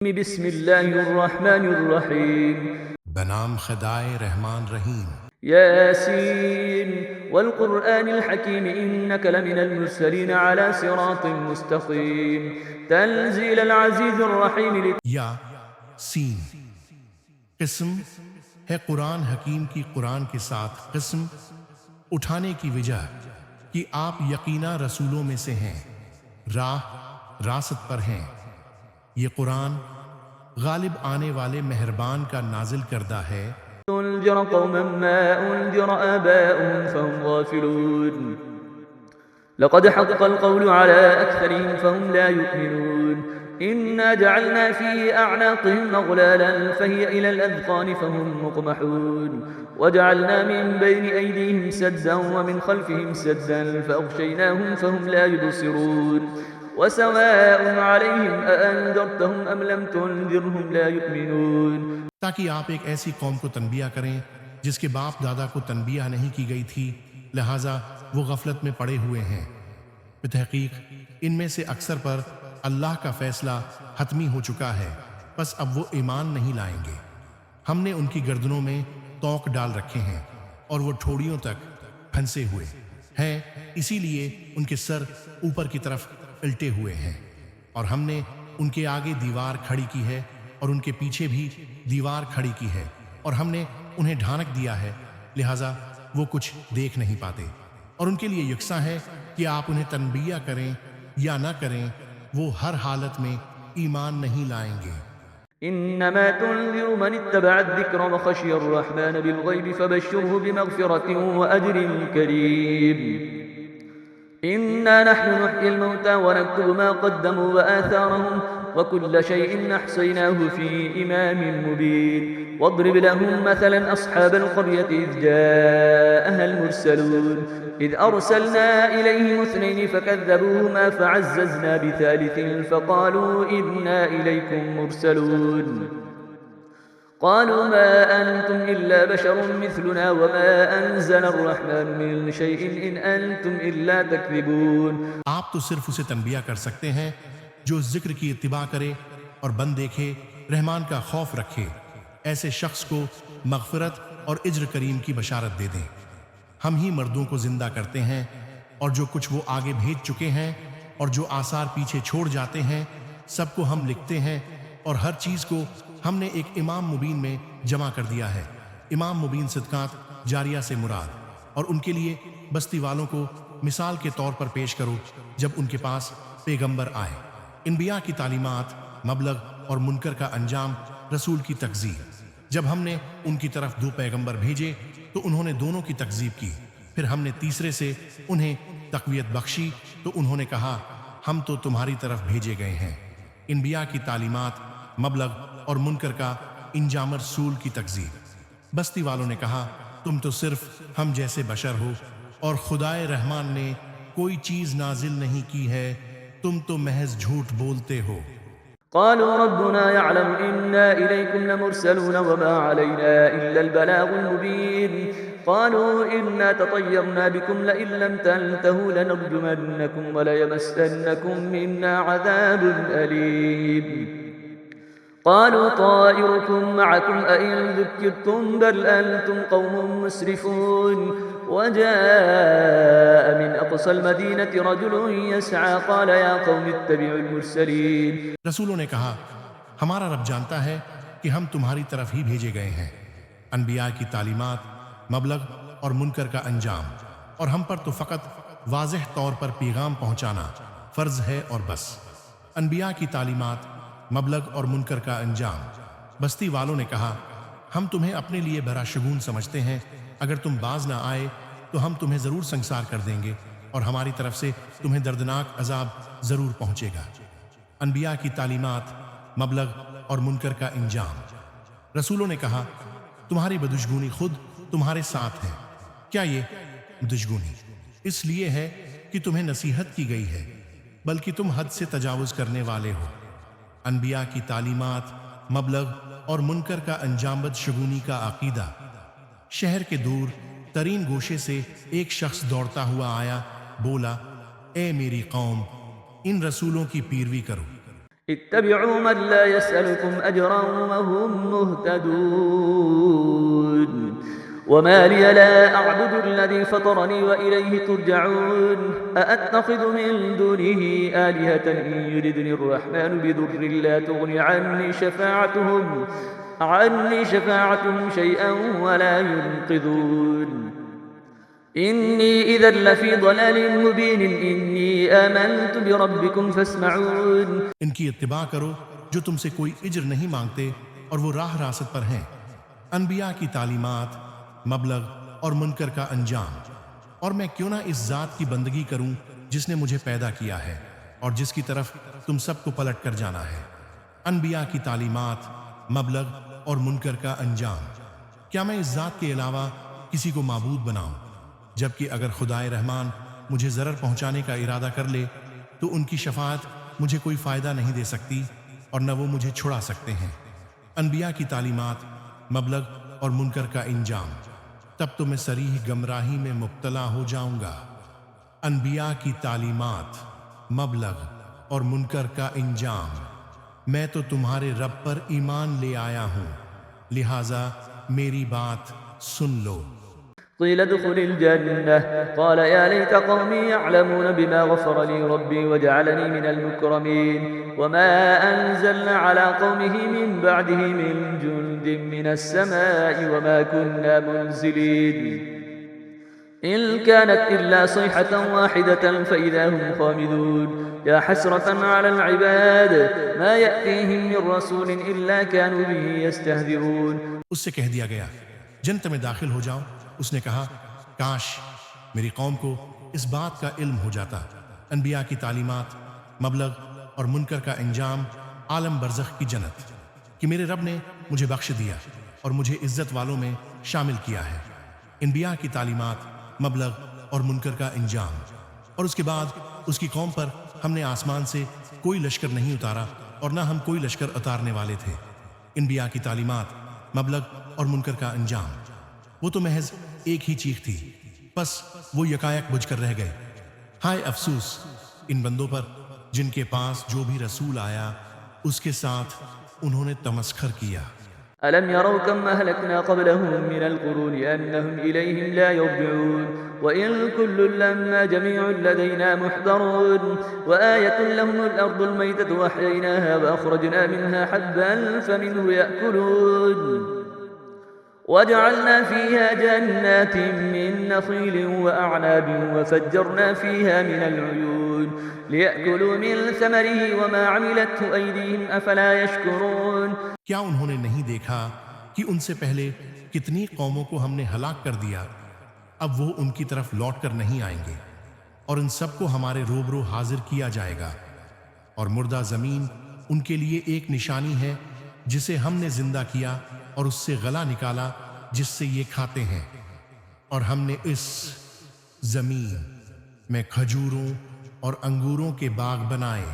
बिस्मिल्लाहिर्रहमानिर्रहीम। बनाम खुदाए रहमान रहीम। यासीन वल क़ुरआनिल हकीम इन्नका लमिनल मुरसलीन अला सिरातिम मुस्तक़ीम तंज़ीलल अज़ीज़िर रहीम। या सीन, किस्म है कुरान हकीम की। कुरान के साथ किस्म उठाने की वजह कि आप यकीना रसूलों में से हैं, रासत पर हैं। ये कुरान गालिब आने वाले मेहरबान का नाजिल करदा है। तुनज़िर क़ौमन मा उनज़िर आबाउहुम फ़हुम गाफ़िलून लक़द हक़्क़ल क़ौलु अला अक्सरिहिम फ़हुम ला युमिनून इन्ना जअलना फ़ी अअनाक़िहिम अग़लालन फ़हिय इलल अज़क़ान फ़हुम मुक़महून वजअलना मिन बैनि अयदीहिम सद्दन व मिन ख़ल्फ़िहिम सद्दन फ़अग़शयनाहुम फ़हुम ला युबसिरून वसवाअन अलैहिम अअन्ज़रतहुम अम लम तुनज़िरहुम ला युमिनून। ताकि आप एक ऐसी कौम को तनबिया करें जिसके बाप दादा को तनबिया नहीं की गई थी, लिहाजा वो गफलत में पड़े हुए हैं। बितहकीक इनमें से अक्सर पर अल्लाह का फैसला हतमी हो चुका है, बस अब वो ईमान नहीं लाएंगे। हमने उनकी गर्दनों में तौक डाल रखे हैं और वो ठोड़ियों तक फंसे हुए हैं, इसीलिए उनके सर ऊपर की तरफ उल्टे हुए हैं। और हमने उनके आगे दीवार खड़ी की है और उनके पीछे भी दीवार खड़ी की है, और हमने उन्हें ढांक दिया है, लिहाजा वो कुछ देख नहीं पाते। और उनके लिए यकसा है कि आप उन्हें तनबिया करें या ना करें, वो हर हालत में ईमान नहीं लाएंगे। इन्नमा तुनज़िरु मन इत्तबअ अज़्ज़िक्र व खशिय अर्रहमान बिलग़ैब फबश्शिरहु बिमग़फ़िरतिन व अज्रिन करीम। इन्ना नहनु नुह्यिल मौता व नक्तुबु मा क़द्दमू व आथारहुम व कुल्ल शैइन अहसयनाहु फ़ी इमामिन मुबीन। वद्रिब लहुम मसलन अस्हाबल क़र्यति इज़ जाअहल मुरसलून इज़ अरसलना इलैहिम इस्नैन फ़कज़्ज़बूहुमा फ़अज़्ज़ज़ना बिसालिसिन फ़क़ालू इन्ना इलैकुम मुरसलून क़ालू मा अंतुम इल्ला बशरुन मिस्लुना व मा अंज़ल अर्रहमान मिन शैइन इन अंतुम इल्ला तकज़िबून। आप तो सिर्फ उसे तनबिया कर सकते हैं जो जिक्र की इत्तिबा करे और बंद देखे, रहमान का खौफ रखे। ऐसे शख्स को मग़फ़िरत और इज्र करीम की बशारत दे दें। हम ही मर्दों को जिंदा करते हैं, और जो कुछ वो आगे भेज चुके हैं और जो आसार पीछे छोड़ जाते हैं, सबको हम लिखते हैं, और हर चीज को हमने एक इमाम मुबीन में जमा कर दिया है। इमाम मुबीन सिद्कात जारिया से मुराद। और उनके लिए बस्ती वालों को मिसाल के तौर पर पेश करो जब उनके पास पैगंबर आए। इंबिया की तालीमात, मबलग और मुनकर का अंजाम, रसूल की तकज़ीब। जब हमने उनकी तरफ 2 पैगंबर भेजे तो उन्होंने दोनों की तकज़ीब की। फिर हमने तीसरे से उन्हें तक़वियत बख्शी तो उन्होंने कहा हम तो तुम्हारी तरफ भेजे गए हैं। इंबिया की तालीमात, मबलग और मुनकर का इंजाम, रसूल की तकज़ीब। बस्ती वालों ने कहा तुम तो सिर्फ हम जैसे बशर हो और खुदाए रहमान ने कोई चीज नाजिल नहीं की है, तुम तो महज झूठ बोलते हो। क़ालू रब्बुना यअलमु इन्ना इलैकुम लमुरसलून व मा अलैना इल्लल बलागुल मुबीन। क़ालू इन्ना ततय्यरना बिकुम लइन लम तंतहू लनरजुमन्नकुम व लयमस्सन्नकुम मिन्ना अज़ाबुन अलीम। क़ालू ताइरुकुम मअकुम अइन ज़ुक्किरतुम बल अंतुम क़ौमुम मुस्रिफून। वजाअ मिन अक़सल मदीनति रजुलुन यसअ क़ाल या क़ौमि इत्तबिउल मुरसलीन। रसूलों ने कहा हमारा रब जानता है कि हम तुम्हारी तरफ ही भेजे गए हैं। अनबिया की तालीमात, मबलग और मुनकर का अंजाम, और हम पर तो फ़कत वाज़ेह तौर पर पैगाम पहुंचाना फ़र्ज है और बस। अनबिया की तालीमात, मबलग और मुनकर का अंजाम। बस्ती वालों ने कहा हम तुम्हें अपने लिए बड़ा शगुन समझते हैं, अगर तुम बाज ना आए तो हम तुम्हें ज़रूर संसार कर देंगे और हमारी तरफ से तुम्हें दर्दनाक अजाब ज़रूर पहुंचेगा। अनबिया की तालीमात, मबलग और मुनकर का इंजाम। रसूलों ने कहा तुम्हारी बदुशगुनी खुद तुम्हारे साथ है। क्या ये दुश्गुनी इसलिए है कि तुम्हें नसीहत की गई है, बल्कि तुम हद से तजावुज करने वाले हो। अनबिया की तालीमात, मबलग और मुनकर का अंजामबद शगुनी का अकीदा। शहर के दूर तरीन गोशे से एक शख्स दौड़ता हुआ आया, बोला ए मेरी कौम, इन रसूलों की पीरवी करो। اتبعوا من لا يسألكم أجرا وهم مهتدون وما لي لا أعبد الذي فطرني وإليه ترجعون أأتخذ من دونه آلهة إن يردني الرحمن بضر لا تغني عني شفاعتهم شيئا ولا ينقذون إني إذا لفي ضلال مبين إني آمنت بربكم فاسمعون इनकी इत्तिबा करो जो तुमसे कोई इज्र नहीं मांगते और वो राह रासत पर हैं। अनबिया की तालीमात, मबलग और मुनकर का अंजाम। और मैं क्यों ना इस जात की बंदगी करूं जिसने मुझे पैदा किया है और जिसकी तरफ तुम सबको पलट कर जाना है। अनबिया की तालीमात, मबलग और मुनकर का अंजाम। क्या मैं इस जात के अलावा किसी को माबूद बनाऊं? जबकि अगर खुदाए रहमान मुझे जरर पहुंचाने का इरादा कर ले तो उनकी शफाअत मुझे कोई फायदा नहीं दे सकती और न वो मुझे छुड़ा सकते हैं। अनबिया की तालीमात, मबलग और मुनकर का इंजाम, तब तो मैं सरीह गमराही में मुब्तला हो जाऊंगा। अनबिया की तालीमात, मबलग और मुनकर का इंजाम। मैं तो तुम्हारे रब पर ईमान ले आया हूं, लिहाजा मेरी बात सुन लो। قيل ادخل الجنة قال يا ليت قومي يعلمون بما غفر لي ربي وجعلني من المكرمين وما أنزلنا على قومه من بعده من جند من السماء وما كنا منزلين إن كانت إلا صيحة واحدة فإذا هم خامدون يا حسرة على العباد ما يأتيهم من رسول إلا كانوا به يستهزئون उससे कह दिया गया जन्नत में दाखिल हो जाओ। उसने कहा काश मेरी कौम को इस बात का इल्म हो जाता। अनबिया की तालीमात, मबलग और मुनकर का इंजाम, आलम बरज़ख की जन्नत कि मेरे रब ने मुझे बख्श दिया और मुझे इज्जत वालों में शामिल किया है। अनबिया की तालीमात, मबलग और मुनकर का इंजाम। और उसके बाद उसकी कौम पर हमने आसमान से कोई लश्कर नहीं उतारा और ना हम कोई लश्कर उतारने वाले थे। अनबिया की तालीमात, मबलग और मुनकर का अंजाम, वो तो महज एक ही चीख थी, बस वो यकायक बुझकर रह गए। हाय अफसूस इन बंदों पर जिनके पास जो भी रसूल आया उसके साथ उन्होंने तमस्खर किया। ألم يروا كم أهلكنا قبلهم من القرون أنهم إليهم لا يرجعون وإن كل لما جميع لدينا محضرون وآية لهم الأرض الميتة وأحييناها وأخرجنا منها حبا فمنه يأكلون وجعلنا فيها جنات من نخيل وأعناب وفجرنا فيها من العيون ليأكلوا من ثمره وما عملته أيديهم أفلا يشكرون क्या उन्होंने नहीं देखा कि उनसे पहले कितनी कौमों को हमने हलाक कर दिया, अब वो उनकी तरफ लौट कर नहीं आएंगे और इन सबको हमारे रूबरू हाजिर किया जाएगा। और मुर्दा जमीन उनके लिए एक निशानी है जिसे हमने जिंदा किया और उससे गला निकाला जिससे ये खाते हैं। और हमने इस जमीन में खजूरों और अंगूरों के बाग बनाए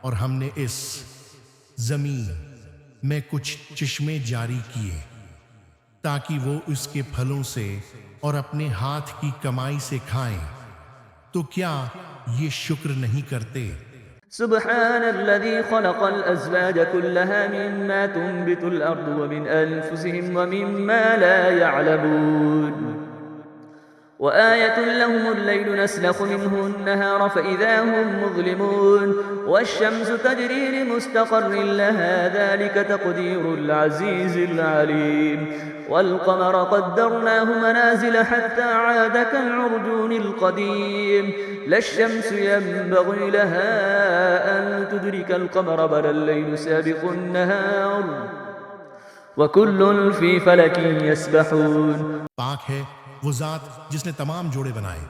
और हमने इस जमीन में कुछ चिश्मे जारी किए ताकि वो उसके फलों से और अपने हाथ की कमाई से खाएं। तो क्या ये शुक्र नहीं करते? سبحان الذي خلق الأزواج كلها مما تنبت الأرض ومن أنفسهم ومما لا يعلمون وآية لهم الليل نسلخ منه النهار فإذا هم مظلمون والشمس تجري لمستقر لها ذلك تقدير العزيز العليم والقمر قدرناه منازل حتى عاد كالعرجون القديم لا الشمس ينبغي لها أن تدرك القمر بل الليل سابق النهار وكل في فلك يسبحون पाक है वो जात जिसने तमाम जोड़े बनाए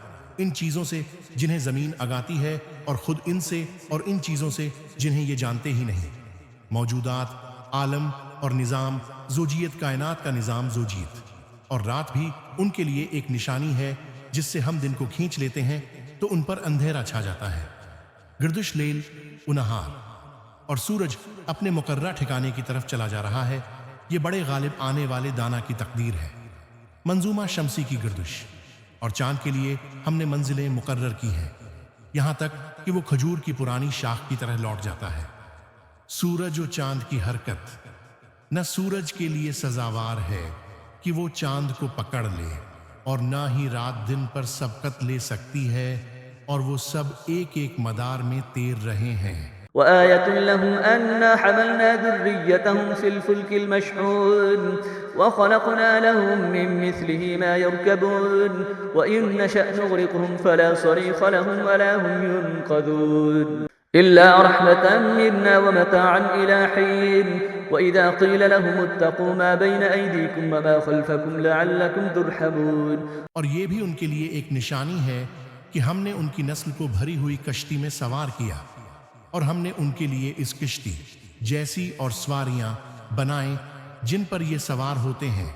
इन चीजों से जिन्हें जमीन अगाती है और खुद इनसे और इन चीजों से जिन्हें ये जानते ही नहीं। मौजूदात, आलम और निज़ाम, ज़ोजियत, कायनात का निज़ाम ज़ोजियत, और रात भी उनके लिए एक निशानी है जिससे हम दिन को खींच लेते हैं तो उन पर अंधेरा छा जाता है। गर्दिश लेल उनहार, और सूरज अपने मुकर्रा ठिकाने की तरफ चला जा रहा है। ये बड़े गालिब आने वाले दाना की तकदीर है। मंजूमा शमसी की गर्दिश, और चांद के लिए हमने मंजिलें मुकर्रर की हैं यहाँ तक कि वो खजूर की पुरानी शाख की तरह लौट जाता है। सूरज और चांद की हरकत, न सूरज के लिए सजावार है कि वो चांद को पकड़ ले, और ना ही रात दिन पर सबकत ले सकती है, और वो सब एक एक मदार में तैर रहे हैं। وآية لهم أنا حملنا ذريتهم في الفلك المشحون وخلقنا لهم من مثله ما يركبون وإن نشأ نغرقهم فلا صريخ لهم ولا هم ينقذون إلا رحمة منا ومتاعا إلى حين وإذا قيل لهم اتقوا ما بين أيديكم وما خلفكم لعلكم ترحمون। और ये भी उनके लिए एक निशानी है कि हमने उनकी नस्ल को भरी हुई कश्ती में सवार किया, और हमने उनके लिए इस किश्ती जैसी और सवारियां बनाएं जिन पर ये सवार होते हैं,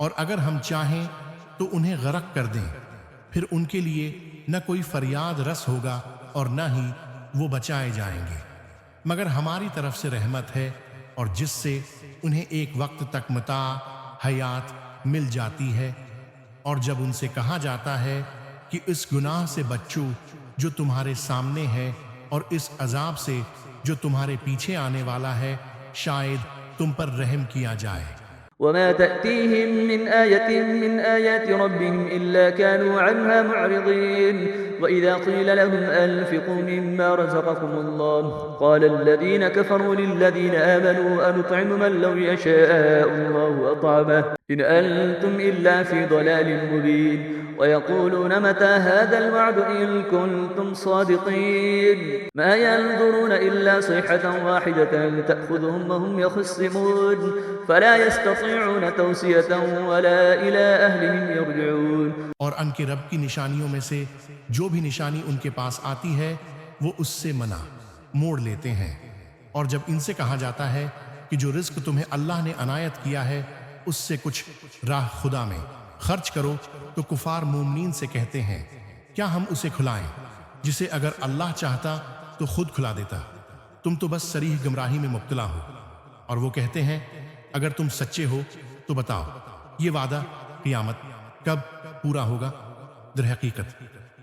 और अगर हम चाहें तो उन्हें गरक कर दें, फिर उनके लिए न कोई फरियाद रस होगा और न ही वो बचाए जाएंगे, मगर हमारी तरफ से रहमत है, और जिससे उन्हें एक वक्त तक मता हयात मिल जाती है। और जब उनसे कहा जाता है कि इस गुनाह से बच्चो जो तुम्हारे सामने है, और इस अजाब से जो तुम्हारे पीछे आने वाला है, शायद तुम पर रहम किया जाए। وما تأتيهم من آية من آيات ربهم إلا كانوا عنها معرضين وإذا قيل لهم أنفقوا مما رزقكم الله قال الذين كفروا للذين آمنوا أنطعم من لو يشاء الله أطعمه إن أنتم إلا في ضلال مبين ويقولون متى هذا الوعد إن كنتم صادقين ما ينظرون إلا صيحة واحدة تأخذهم وهم يخصمون فلا يستطيعون توصية ولا إلى أهلهم يرجعون। और उनके रब की निशानियों में से जो भी निशानी उनके पास आती है वो उससे मना मोड़ लेते हैं, और जब इनसे कहा जाता है कि जो रिज्क तुम्हें अल्लाह ने अनायत किया है उससे कुछ राह खुदा में खर्च करो, तो कुफार मोमिनीन से कहते हैं क्या हम उसे खुलाएं जिसे अगर अल्लाह चाहता तो खुद खुला देता, तुम तो बस सरीह गुमराही में मुब्तला हो। और वो कहते हैं अगर तुम सच्चे हो तो बताओ ये वादा क़यामत कब पूरा होगा। दरहकीकत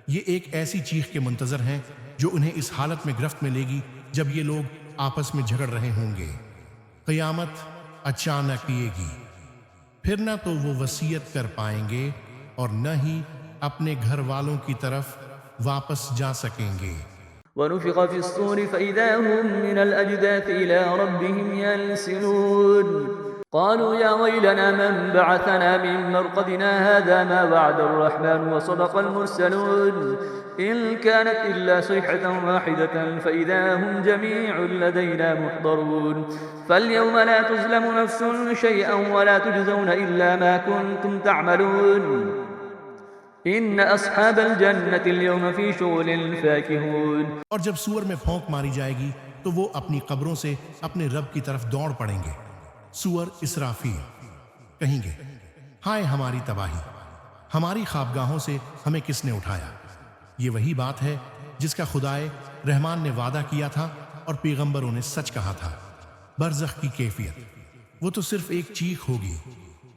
ये एक ऐसी चीख के मुंतजर हैं जो उन्हें इस हालत में गिरफ्त में लेगी जब ये लोग आपस में झगड़ रहे होंगे। क़यामत अचानक आएगी, फिर न तो वो वसीयत कर पाएंगे और न ही अपने घर वालों की तरफ वापस जा सकेंगे। ونفخ في الصور فإذا هم من الأجداث إلى ربهم ينسلون قالوا يا ويلنا من بعثنا من مرقدنا هذا ما وعد الرحمن وصدق المرسلون إن كانت إلا صيحة واحدة فإذا هم جميع لدينا محضرون فاليوم لا تظلم نفس شيئا ولا تجزون إلا ما كنتم تعملون إن أصحاب الجنة اليوم في شغل فاكهون। और जब सूअर में फौंक मारी जाएगी तो वो अपनी कब्रों से अपने रब की तरफ दौड़ पड़ेंगे। सूअर इसराफील कहेंगे हाय हमारी तबाही, हमारी ख्वाबगाहों से हमें किसने उठाया। ये वही बात है जिसका खुदाए रहमान ने वादा किया था और पैगंबरों ने सच कहा था। बरज़ख की कैफियत वो तो सिर्फ एक चीख होगी,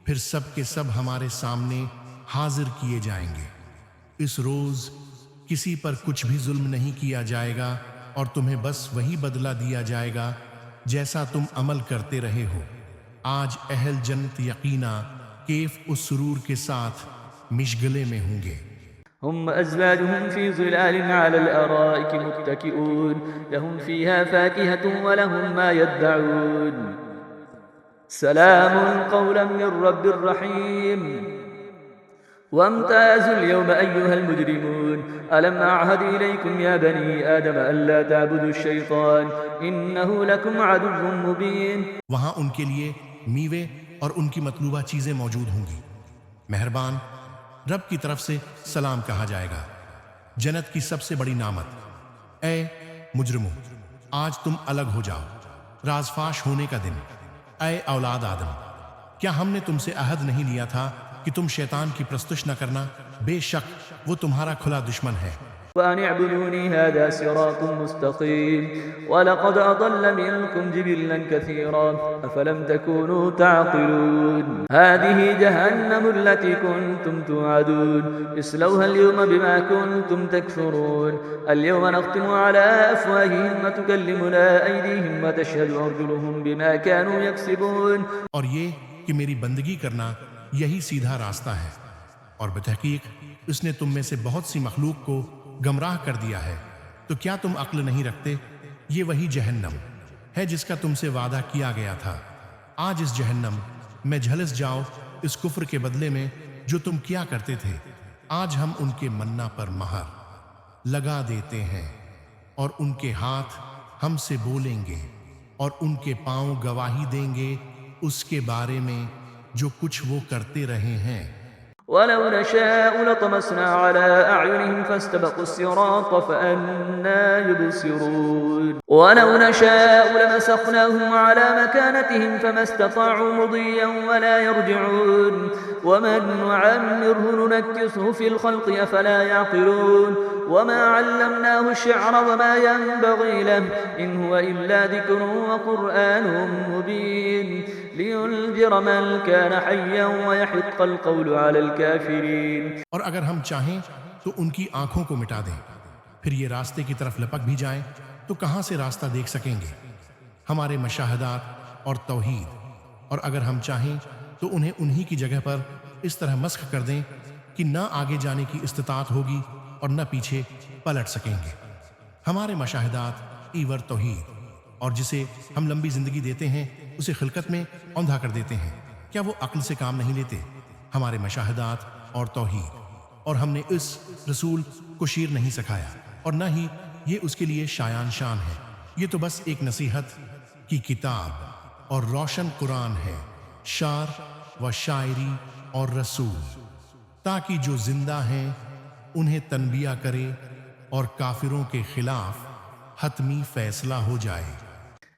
फिर सब के सब हमारे सामने हाजिर किए जाएंगे। इस रोज किसी पर कुछ भी जुल्म नहीं किया जाएगा और तुम्हें बस वही बदला दिया जाएगा जैसा तुम अमल करते रहे हो। आज अहल जन्नत यकीना कैफ उस सुरूर के साथ मिशगले में होंगे। هم أزواجهم في ظلال على الأرائك متكئون لهم فيها فاكهة ولهم ما يدعون سلام قولا من رب رحيم وامتازوا اليوم أيها المجرمون ألم أعهد إليكم يا بني آدم ألا تعبدوا الشيطان إنه لكم عدو مبين। वहां उनके लिए मीवे और उनकी मतलूबा चीजें मौजूद होंगी। मेहरबान रब की तरफ से सलाम कहा जाएगा। जन्नत की सबसे बड़ी नामत ए मुजरिमों आज तुम अलग हो जाओ, राजफाश होने का दिन। ए औलाद आदम क्या हमने तुमसे अहद नहीं लिया था कि तुम शैतान की प्रस्तुश न करना, बेशक वो तुम्हारा खुला दुश्मन है। وأن اعبدوني هذا صراط مستقيم ولقد أضل منكم جبلا كثيرا أفلم تكونوا تعقلون هذه جهنم التي كنتم توعدون اصلوها اليوم بما كنتم تكفرون اليوم نختم على أفواههم وتكلمنا أيديهم وتشهد أرجلهم بما كانوا يكسبون और ये कि मेरी बंदगी करना यही सीधा रास्ता है और बतहकीक उसने तुम में से बहुत सी मखलूक को गमराह कर दिया है तो क्या तुम अक्ल नहीं रखते ये वही जहन्नम है जिसका तुमसे वादा किया गया था आज इस जहन्नम में झलस जाओ इस कुफ्र के बदले में जो तुम किया करते थे आज हम उनके मन्ना पर महर लगा देते हैं और उनके हाथ हमसे बोलेंगे और उनके पांव गवाही देंगे उसके बारे में जो कुछ वो करते रहे हैं ولو نشاء لطمسنا على أعينهم فاستبقوا الصراط فأنى يبصرون ولو نشاء لمسخناهم على مكانتهم فما استطاعوا مضيا ولا يرجعون ومن نعمره ننكسه في الخلق أفلا يعقلون وما علمناه الشعر وما ينبغي له إن هو إلا ذكر وقرآن مبين لينذر من كان حيا ويحق القول على الكافرين और अगर हम चाहें तो उनकी आंखों को मिटा दें फिर ये रास्ते की तरफ लपक भी जाएं तो कहां से रास्ता देख सकेंगे हमारे मशाहदात और तौहीद और अगर हम चाहें तो उन्हें उन्हीं की जगह पर इस तरह मस्ख कर दें कि न आगे जाने की इस्तिताअत होगी और न पीछे पलट सकेंगे हमारे मशाहदात ईवर तौहीद और जिसे हम लंबी जिंदगी देते हैं उसे खिलकत में औंधा कर देते हैं क्या वो अक्ल से काम नहीं लेते हमारे मशाहदात और तौहीद और हमने इस रसूल को शीर नहीं सिखाया और न ही ये उसके लिए शायान शान है ये तो बस एक नसीहत की किताब और रोशन कुरान है शार व शायरी और रसूल ताकि जो जिंदा हैं उन्हें तनबिया करे और काफिरों के खिलाफ हतमी फैसला हो जाए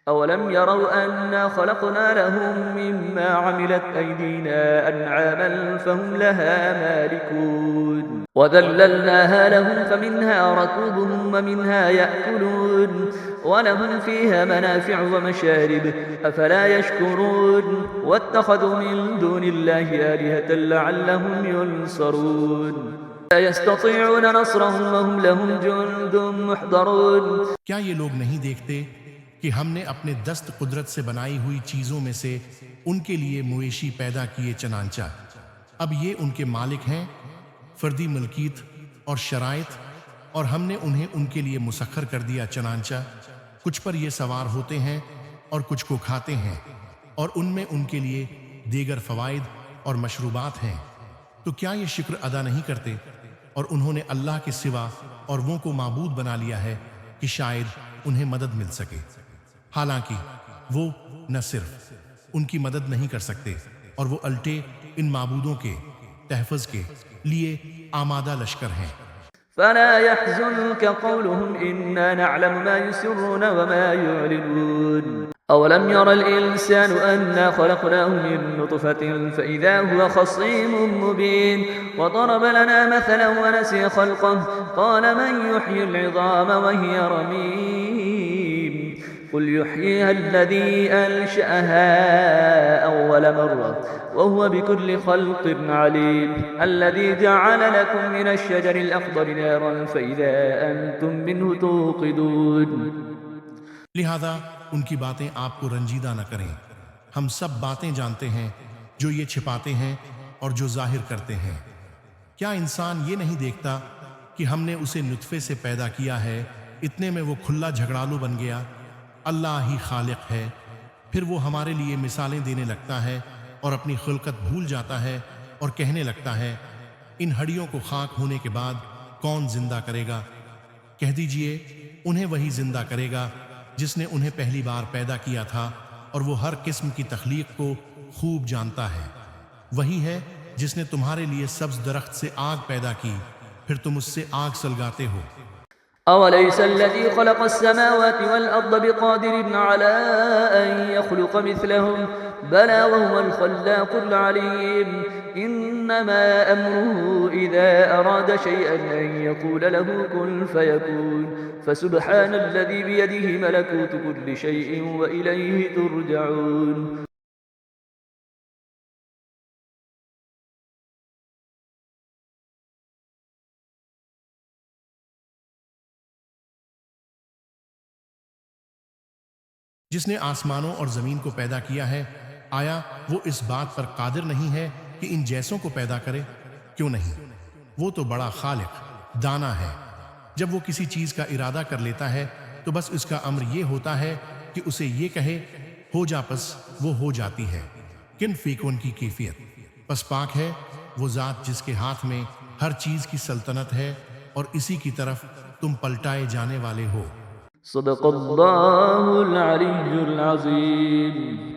أولم يروا أنا خلقنا لهم مما عملت أيدينا أنعاما فهم لها مالكون وذللناها لهم فمنها ركوبهم ومنها يأكلون ولهم فيها منافع ومشارب أفلا يشكرون واتخذوا من دون الله آلهة لعلهم ينصرون لا يستطيعون نصرهم وهم لهم جند محضرون क्या ये लोग नहीं देखते कि हमने अपने दस्त कुदरत से बनाई हुई चीजों में से उनके लिए मुवेशी पैदा किए चनांचा अब ये उनके मालिक हैं फर्दी मलकीत और शराइत और हमने उन्हें उनके लिए मुसख्खर कर दिया चनांचा कुछ पर ये सवार होते हैं और कुछ को खाते हैं और उनमें उनके लिए दीगर फवाइद और मशरूबात हैं तो क्या ये शुक्र अदा नहीं करते और उन्होंने अल्लाह के सिवा और वो को माबूद बना लिया है कि शायद उन्हें मदद मिल सके हालांकि वो न सिर्फ उनकी मदद नहीं कर सकते और वो अल्टे इन माबूदों के तहफ़्फ़ुज़ के लिए आमादा लश्कर हैं فلا يحزنك قولهم إنا نعلم ما يسرون وما يعلنون أولم ير الإنسان أنا خلقناه من نطفة فإذا هو خصيم مبين وضرب لنا مثلا ونسي خلقه قال من يحيي العظام وهي رميم قل يحييها الذي أنشأها أول مرة وهو بكل خلق عليم الذي جعل لكم من الشجر الأخضر نارا فإذا أنتم منه توقدون लिहाजा उनकी बातें आपको रंजीदा न करें हम सब बातें जानते हैं जो ये छिपाते हैं और जो जाहिर करते हैं क्या इंसान ये नहीं देखता कि हमने उसे नुत्फे से पैदा किया है इतने में वो खुला झगड़ालू बन गया अल्लाह ही खालिक है फिर वो हमारे लिए मिसालें देने लगता है और अपनी खुलकत भूल जाता है और कहने लगता है इन हड्डियों को खाक होने के बाद कौन जिंदा करेगा कह दीजिए उन्हें वही जिंदा करेगा जिसने उन्हें पहली बार पैदा किया था और वो हर किस्म की तख्लीक को खूब जानता है वही है जिसने तुम्हारे लिए सब्ज दरख्त से आग पैदा की फिर तुम उससे आग सलगाते हो أوليس الذي خلق السماوات والأرض بقادر على أن يخلق مثلهم بلى وهو الخلاق العليم إنما أمره إذا أراد شيئا أن يقول له كن فيكون فسبحان الذي بيده ملكوت كل شيء وإليه ترجعون जिसने आसमानों और जमीन को पैदा किया है, आया वो इस बात पर कादिर नहीं है कि इन जैसों को पैदा करे? क्यों नहीं, वो तो बड़ा खालिक दाना है। जब वो किसी चीज का इरादा कर लेता है तो बस उसका अम्र ये होता है कि उसे ये कहे हो जा, बस वो हो जाती है। किन फीकुन की कैफियत बस पाक है वो जात जिसके हाथ में हर चीज की सल्तनत है और इसी की तरफ तुम पलटाए जाने वाले हो। सदक़ल्लाहुल अलीयुल अज़ीम।